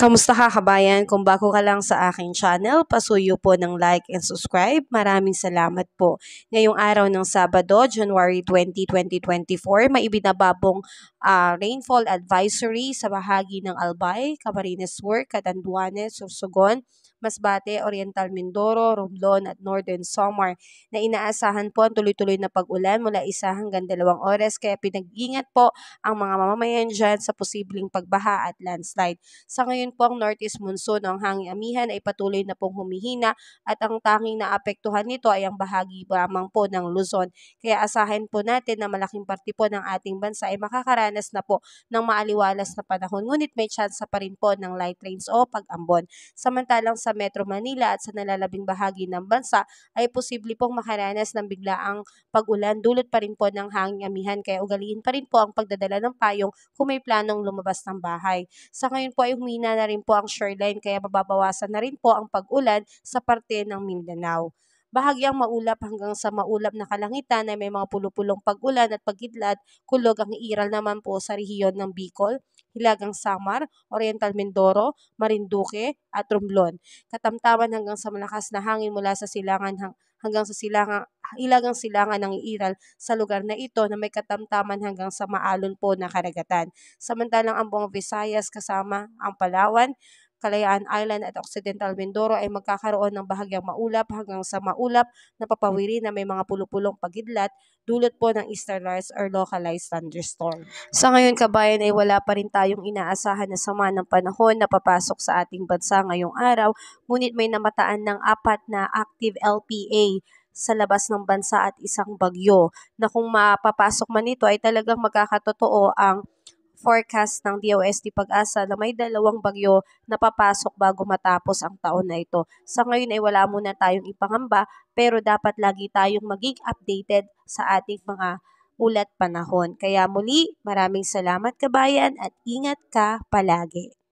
Kamusta ka kabayan? Kung bago ka lang sa aking channel, pasuyo po ng like and subscribe. Maraming salamat po. Ngayong araw ng Sabado, January 20, 2024, may ibinababong rainfall advisory sa bahagi ng Albay, Camarines Sur, Catanduanes, Sorsogon, Masbate, Oriental Mindoro, Romblon at Northern Samar na inaasahan po ang tuloy-tuloy na pag-ulan mula 1 hanggang 2 oras, kaya pinag-ingat po ang mga mamamayan dyan sa posibleng pagbaha at landslide. Sa ngayon po, ang northeast monsoon o ang hanging amihan ay patuloy na pong humihina at ang tanging naapektuhan nito ay ang bahagi lamang po ng Luzon. Kaya asahin po natin na malaking parte po ng ating bansa ay makakaranas na po ng maaliwalas na panahon, ngunit may tsansa pa rin po ng light rains o pag-ambon. Samantalang sa Metro Manila at sa nalalabing bahagi ng bansa ay posible pong makaranas ng biglaang pag-ulan dulot pa rin po ng hanging amihan, kaya ugaliin pa rin po ang pagdadala ng payong kung may planong lumabas ng bahay. Sa ngayon po ay humina na rin po ang shoreline, kaya mababawasan na rin po ang pag-ulan sa parte ng Mindanao. Bahagyang maulap hanggang sa maulap na kalangitan ay may mga pulupulong pag-ulan at pagkidlat, kulog ang iiral naman po sa rehiyon ng Bicol, Hilagang Samar, Oriental Mindoro, Marinduque at Romblon. Katamtaman hanggang sa malakas na hangin mula sa hanggang sa hilagang silangan ng iiral sa lugar na ito na may katamtaman hanggang sa maalon po na karagatan. Samantalang ang buong Visayas kasama ang Palawan, Kalayaan Island at Occidental Mindoro ay magkakaroon ng bahagyang maulap hanggang sa maulap na papawiri na may mga pulupulong pagidlat dulot po ng easterlights or localized thunderstorm. Sa ngayon kabayan ay wala pa rin tayong inaasahan na sama ng panahon na papasok sa ating bansa ngayong araw, ngunit may namataan ng 4 na active LPA sa labas ng bansa at isang bagyo na kung mapapasok man ito ay talagang magkakatotoo ang forecast ng DOST Pag-asa na may 2 bagyo na papasok bago matapos ang taon na ito. Sa ngayon ay wala muna tayong ipangamba, pero dapat lagi tayong maging updated sa ating mga ulat panahon. Kaya muli, maraming salamat kabayan at ingat ka palagi.